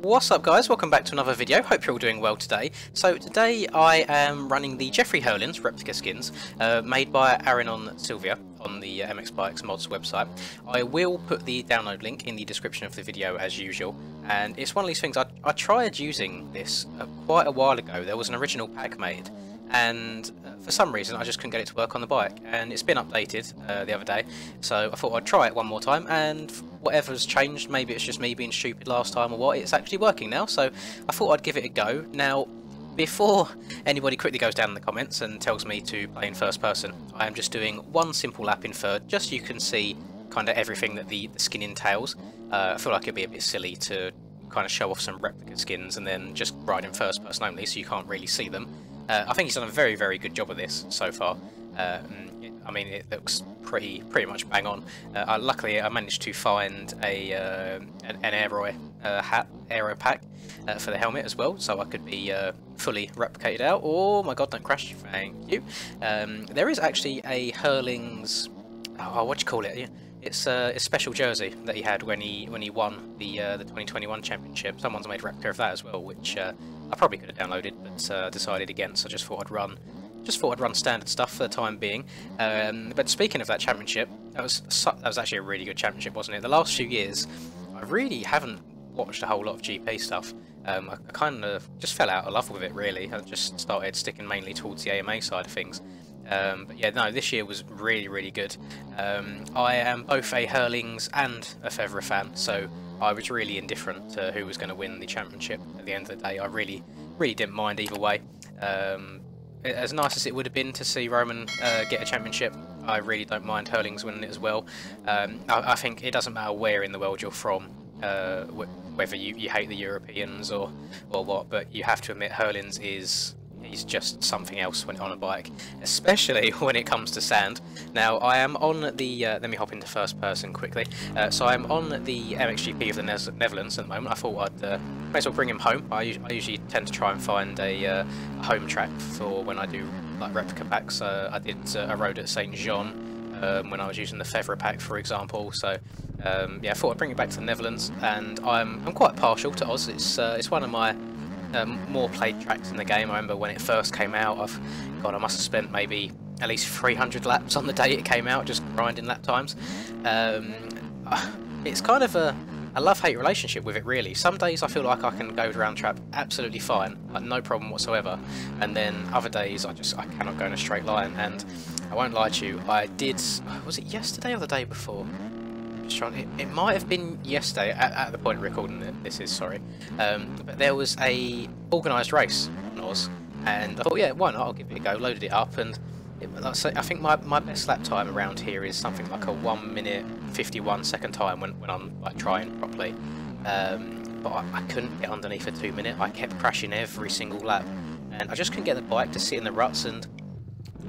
What's up guys, welcome back to another video, hope you're all doing well today. So today I am running the Jeffrey Herlings replica skins made by Aaron Sylvia on the MX Bikes mods website. I will put the download link in the description of the video as usual, and it's one of these things I tried using this quite a while ago. There was an original pack made and for some reason I just couldn't get it to work on the bike, and it's been updated the other day, so I thought I'd try it one more time, and whatever's changed, maybe it's just me being stupid last time or what, it's actually working now, so I thought I'd give it a go. Now, before anybody quickly goes down in the comments and tells me to play in first person, I am just doing one simple lap in third, just so you can see kind of everything that the skin entails. I feel like it'd be a bit silly to kind of show off some replica skins and then just ride in first person only, so you can't really see them. I think he's done a very, very good job of this so far. I mean, it looks pretty much bang on. Luckily, I managed to find an aero pack for the helmet as well, so I could be fully replicated out. Oh my god, don't crash! Thank you. There is actually a Herlings. Oh, what do you call it? Yeah. It's a special jersey that he had when he won the 2021 championship. Someone's made a replica of that as well, which I probably could have downloaded, but decided against. So I just thought I'd run standard stuff for the time being. But speaking of that championship, that was actually a really good championship, wasn't it? The last few years, I really haven't watched a whole lot of GP stuff. I kind of just fell out of love with it, really. I just started sticking mainly towards the AMA side of things. But yeah, no, this year was really good. I am both a Herlings and a Fevra fan, so I was really indifferent to who was going to win the championship at the end of the day. I really didn't mind either way. As nice as it would have been to see Roman get a championship, I really don't mind Herlings winning it as well. I think it doesn't matter where in the world you're from, whether you hate the Europeans or what, but you have to admit Herlings he's just something else when on a bike, especially when it comes to sand. Now, I am on the, let me hop into first person quickly. So I'm on the MXGP of the Netherlands at the moment. I thought I'd may as well bring him home. I usually tend to try and find a home track for when I do like replica packs. I did a road at St. Jean when I was using the Fevra pack, for example. So yeah, I thought I'd bring it back to the Netherlands, and I'm quite partial to Oz. It's one of my more played tracks in the game. I remember when it first came out, I must have spent maybe at least 300 laps on the day it came out, just grinding lap times. It's kind of a love-hate relationship with it, really. Some days I feel like I can go around trap absolutely fine, like no problem whatsoever, and then other days I cannot go in a straight line. And I won't lie to you, I did, was it yesterday or the day before? It might have been yesterday at the point of recording this is, sorry, but there was a organised race on Oz, and I thought, yeah, why not, I'll give it a go. Loaded it up, and I think my best lap time around here is something like a 1 minute 51 second time when I'm like trying properly, but I couldn't get underneath a 2 minute. I kept crashing every single lap, and I just couldn't get the bike to sit in the ruts, and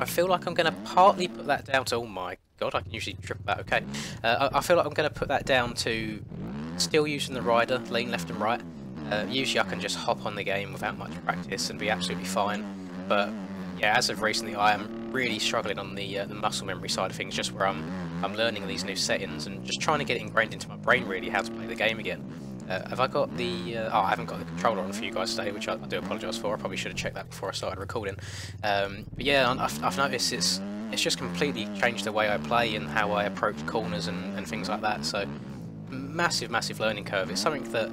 I feel like I'm going to partly put that down to, oh my god, I can usually triple that, okay. I feel like I'm going to put that down to still using the rider, lean left and right. Usually I can just hop on the game without much practice and be absolutely fine, but yeah, as of recently I am really struggling on the muscle memory side of things, just where I'm learning these new settings and just trying to get it ingrained into my brain, really, how to play the game again. Have I got the... oh, I haven't got the controller on for you guys today, which I do apologise for. I probably should have checked that before I started recording. But yeah, I've noticed it's just completely changed the way I play and how I approach corners and things like that. So, massive learning curve. It's something that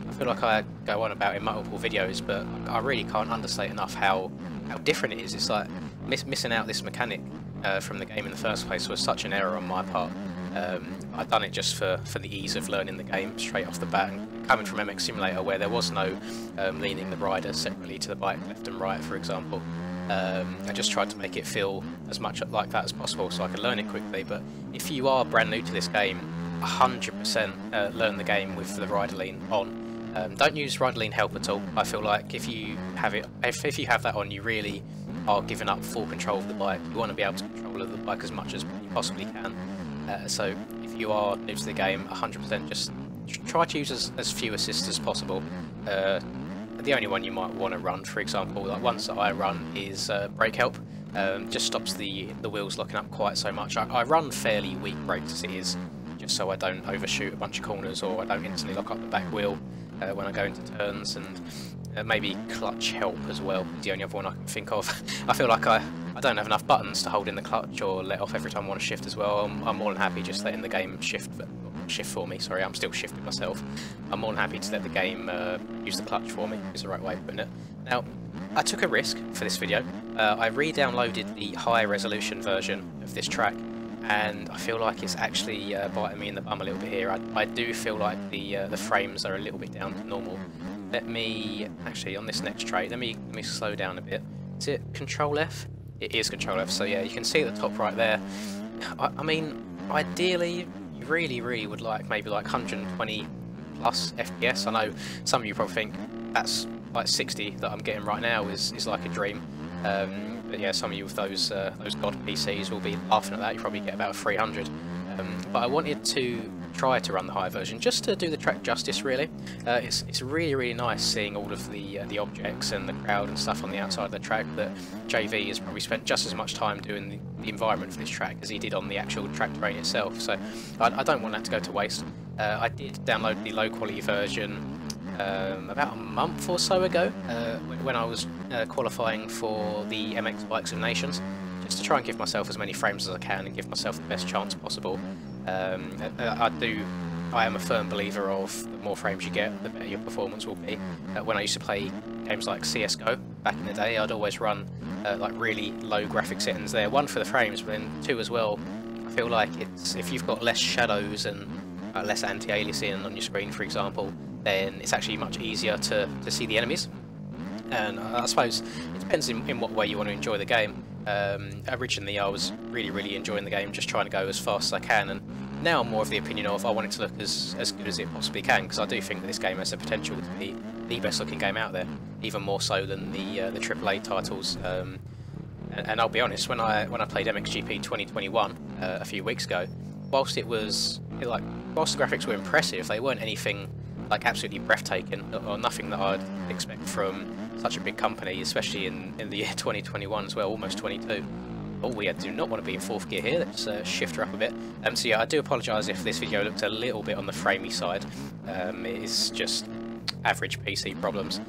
I feel like I go on about in multiple videos, but I really can't understate enough how different it is. It's like missing out this mechanic from the game in the first place was such an error on my part. I'd done it just for the ease of learning the game straight off the bat, and coming from MX Simulator where there was no leaning the rider separately to the bike left and right, for example. I just tried to make it feel as much like that as possible so I could learn it quickly. But if you are brand new to this game, 100% learn the game with the rider lean on. Don't use rider lean help at all. I feel like if you have that on, you really are giving up full control of the bike. You want to be able to control the bike as much as you possibly can. So if you are new to the game, 100% just try to use as few assists as possible. The only one you might want to run, for example, like ones that I run, is brake help. Just stops the wheels locking up quite so much. I run fairly weak brakes as it is, just so I don't overshoot a bunch of corners or I don't instantly lock up the back wheel. when I go into turns, and maybe clutch help as well is the only other one I can think of. I feel like I don't have enough buttons to hold in the clutch or let off every time I want to shift as well. I'm more than happy just letting the game shift for me. Sorry, I'm still shifting myself. I'm more than happy to let the game use the clutch for me, is the right way of putting it. Now, I took a risk for this video. I re-downloaded the high resolution version of this track, and I feel like it's actually biting me in the bum a little bit here. I do feel like the frames are a little bit down to normal. Let me, actually on this next trait, let me slow down a bit. Is it Control F? It is Control F, so yeah, you can see at the top right there. I mean, ideally, you really would like maybe like 120 plus FPS. I know some of you probably think that's like 60 that I'm getting right now is like a dream. But yeah, some of you with those god PCs will be laughing at that. You probably get about 300. But I wanted to try to run the higher version just to do the track justice. Really, it's really nice seeing all of the objects and the crowd and stuff on the outside of the track. That JV has probably spent just as much time doing the environment for this track as he did on the actual track terrain itself. So I don't want that to go to waste. I did download the low quality version about a month or so ago when I was qualifying for the MX Bikes of Nations, just to try and give myself as many frames as I can and give myself the best chance possible. I am a firm believer of the more frames you get, the better your performance will be. When I used to play games like CSGO back in the day, I'd always run like really low graphic settings there. One for the frames, but then two as well. I feel like if you've got less shadows and less anti-aliasing on your screen, for example, then it's actually much easier to see the enemies. And I suppose it depends in what way you want to enjoy the game. Originally I was really enjoying the game, just trying to go as fast as I can, and now I'm more of the opinion of I want it to look as good as it possibly can, because I do think that this game has the potential to be the best looking game out there, even more so than the AAA titles. And I'll be honest, when I played MXGP 2021 a few weeks ago, whilst the graphics were impressive, they weren't anything like absolutely breathtaking, or nothing that I'd expect from such a big company, especially in the year 2021 as well, almost 22. Oh, we do not want to be in fourth gear here. Let's shift her up a bit. So yeah, I do apologise if this video looked a little bit on the framey side. It is just average PC problems.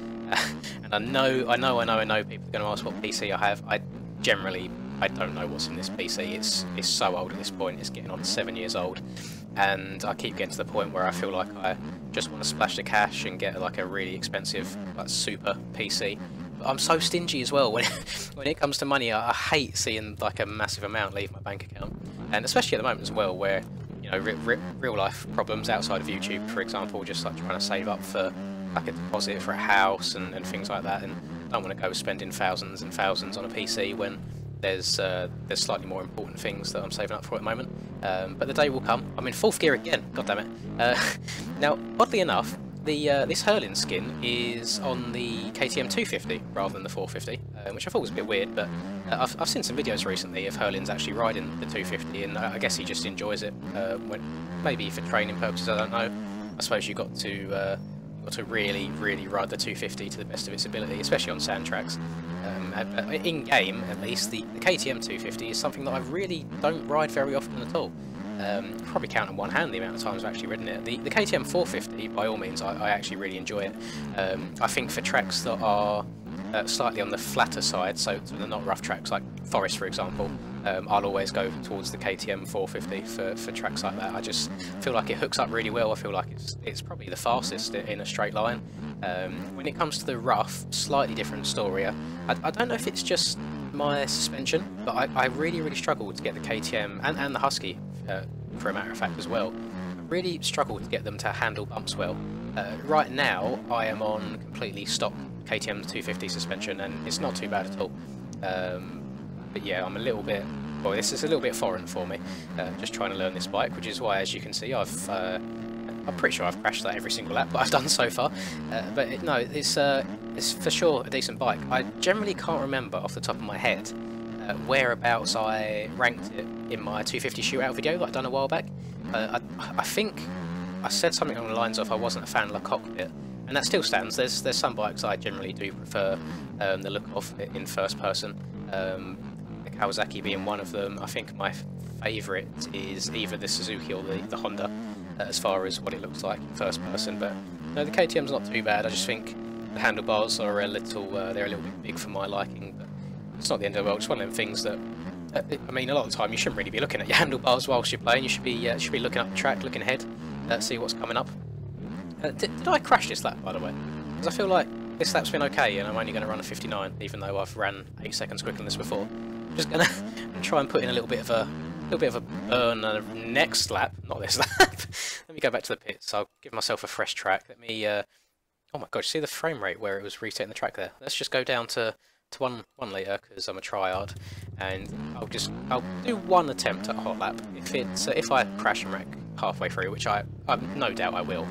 And I know people are going to ask what PC I have. I don't know what's in this PC. It's so old at this point. It's getting on 7 years old, and I keep getting to the point where I feel like I just want to splash the cash and get like a really expensive, like super PC. But I'm so stingy as well when it comes to money. I hate seeing like a massive amount leave my bank account, and especially at the moment as well, where you know real life problems outside of YouTube, for example, just like trying to save up for like a deposit for a house and things like that, and I don't want to go spending thousands and thousands on a PC when there's slightly more important things that I'm saving up for at the moment. But the day will come. I'm in fourth gear again, god damn it. Now, oddly enough, this Herlings skin is on the KTM 250 rather than the 450, which I thought was a bit weird, but I've seen some videos recently of Herlings actually riding the 250, and I guess he just enjoys it, maybe for training purposes, I don't know. I suppose you've got to really ride the 250 to the best of its ability, especially on sand tracks. In game, at least, the KTM 250 is something that I really don't ride very often at all. Probably count on one hand the amount of times I've actually ridden it. The KTM 450, by all means, I actually really enjoy it. I think for tracks that are slightly on the flatter side, so they're not rough tracks like Forest, for example, I'll always go towards the KTM 450 for tracks like that. I just feel like it hooks up really well. I feel like it's probably the fastest in a straight line. When it comes to the rough, slightly different story. I don't know if it's just my suspension, but I really struggle to get the KTM and the Husky, for a matter of fact, as well. I really struggle to get them to handle bumps well. Right now, I am on completely stock KTM 250 suspension, and it's not too bad at all. But yeah, I'm a little bit... Well, this is a little bit foreign for me, just trying to learn this bike, which is why, as you can see, I'm pretty sure I've crashed that every single lap that I've done so far. But no, it's for sure a decent bike. I generally can't remember off the top of my head whereabouts I ranked it in my 250 shootout video that I'd done a while back. I think I said something along the lines of I wasn't a fan of the cockpit, and that still stands. There's some bikes I generally do prefer the look of it in first person. The Kawasaki being one of them. I think my favourite is either the Suzuki or the Honda, as far as what it looks like in first person, but No, the KTM's not too bad. I just think the handlebars are they're a little bit big for my liking, but it's not the end of the world. It's one of them things that, I mean, a lot of the time you shouldn't really be looking at your handlebars whilst you're playing. You should be looking up the track, looking ahead, see what's coming up. Did I crash this lap, by the way? Because I feel like this lap's been okay, and I'm only going to run a 59, even though I've ran 8 seconds quicker than this before. I'm just going to try and put in a little bit of a burn next lap, not this lap. Let me go back to the pits. I'll give myself a fresh track. Let me. Oh my god! See the frame rate where it was resetting the track there. Let's just go down to 1 litre because I'm a tryhard, and I'll do one attempt at Hotlap. If I crash and wreck halfway through, which I've no doubt I will.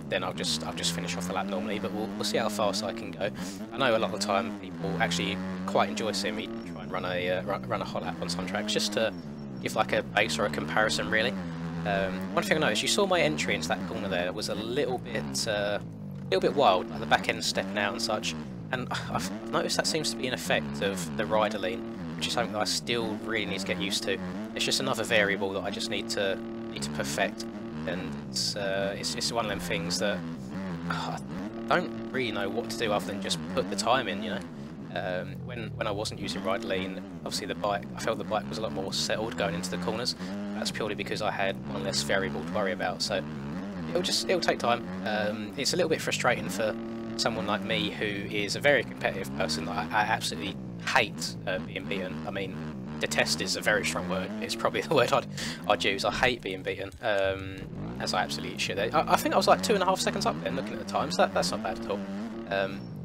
Then I'll just finish off the lap normally, but we'll see how fast I can go. I know a lot of the time people actually quite enjoy seeing me try and run a hot lap on some tracks, just to give like a base or a comparison really. One thing I noticed, you saw my entry into that corner there, was a little bit wild, like the back end stepping out and such, and I've noticed that seems to be an effect of the rider lean, which is something that I still really need to get used to. It's just another variable that I just need to perfect. And it's one of them things that I don't really know what to do other than just put the time in, you know. When I wasn't using rider lean, obviously I felt the bike was a lot more settled going into the corners. That's purely because I had one less variable to worry about. So it'll take time. It's a little bit frustrating for someone like me who is a very competitive person. I absolutely hate being beaten. I mean, detest is a very strong word. It's probably the word I'd use. I hate being beaten, as I absolutely should. I think I was like 2.5 seconds up then, looking at the times. That's not bad at all.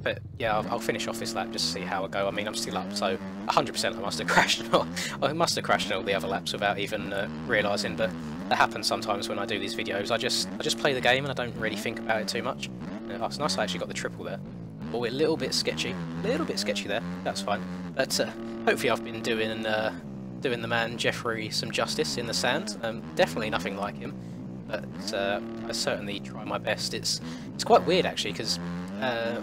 But yeah, I'll finish off this lap just to see how I go. I mean, I'm still up, so 100% I must have crashed. I must have crashed in all the other laps without even realising. But that happens sometimes when I do these videos. I just play the game and I don't really think about it too much. It's nice I actually got the triple there. Oh, a little bit sketchy there. That's fine. But hopefully I've been doing the man Jeffrey some justice in the sand. Definitely nothing like him, but I certainly try my best. It's quite weird actually, because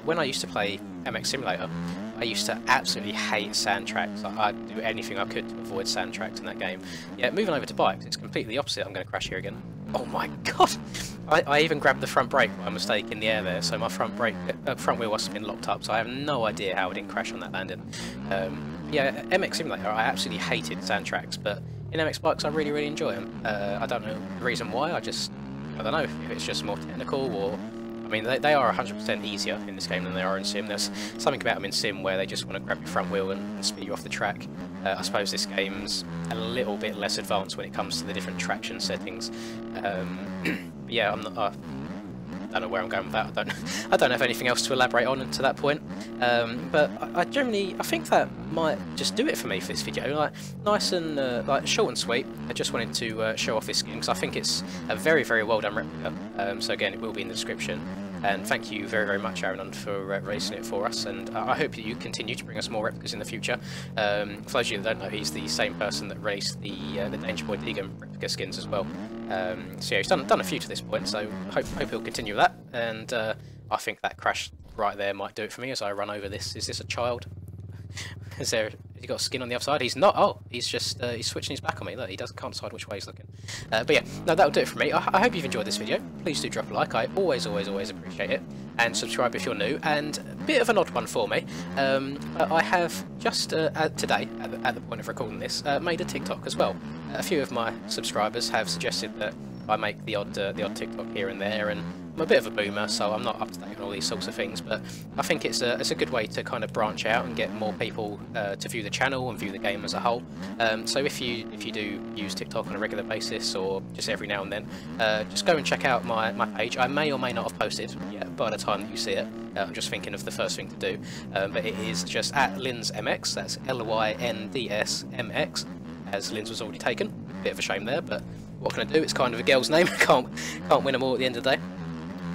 when I used to play MX Simulator, I used to absolutely hate sand tracks. I'd do anything I could to avoid sand tracks in that game. Yeah, moving over to bikes, it's completely the opposite. I'm going to crash here again. Oh my god! I even grabbed the front brake by mistake in the air there, so my front wheel must have been locked up, so I have no idea how I didn't crash on that landing. Yeah, MX Simulator, I absolutely hated sand tracks, but in MX bikes I really, really enjoy them. I don't know the reason why, I don't know if it's just more technical, or I mean, they are 100% easier in this game than they are in Sim. There's something about them in Sim where they just want to grab your front wheel and speed you off the track. I suppose this game's a little bit less advanced when it comes to the different traction settings. But yeah, I don't know where I'm going with that. I don't have anything else to elaborate on to that point. But I think that might just do it for me for this video. Like nice and like short and sweet. I just wanted to show off this skin because I think it's a very, very well done replica. So again, it will be in the description. And thank you very, very much, Aaron, for racing it for us. And I hope that you continue to bring us more replicas in the future. For those of you that don't know, he's the same person that raced the Danger Boy Deegan replica skins as well. So yeah, he's done a few to this point, so hope he'll continue with that. And I think that crash right there might do it for me as I run over this. Is this a child? Has he got skin on the other side? He's not. Oh, he's just he's switching his back on me. Look, he can't decide which way he's looking. But yeah, no, that'll do it for me. I hope you've enjoyed this video. Please do drop a like. I always appreciate it. And subscribe if you're new. And a bit of an odd one for me. I have just today, at the point of recording this, made a TikTok as well. A few of my subscribers have suggested that I make the odd TikTok here and there, and I'm a bit of a boomer, so I'm not up to date on all these sorts of things, but I think it's a good way to kind of branch out and get more people to view the channel and view the game as a whole. So if you do use TikTok on a regular basis or just every now and then, just go and check out my page. I may or may not have posted yet by the time that you see it. I'm just thinking of the first thing to do, but it is just at LyndsMX. That's LYNDSMX, as Lyns was already taken. Bit of a shame there, but what can I do? It's kind of a girl's name. can't win them all at the end of the day.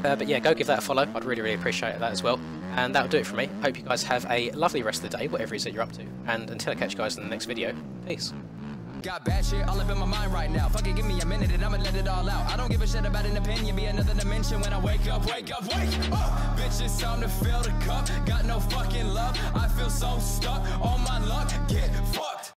But yeah, go give that a follow. I'd really appreciate that as well. And that'll do it for me. Hope you guys have a lovely rest of the day, whatever it is that you're up to. And until I catch you guys in the next video, peace. Got bad shit all up in my mind right now. Fuck it, give me a minute and I'ma let it all out. I don't give a shit about an opinion, be another dimension when I wake up. Bitch, it's time to fill the cup. Got no fucking love. I feel so stuck on my luck. Get fucked.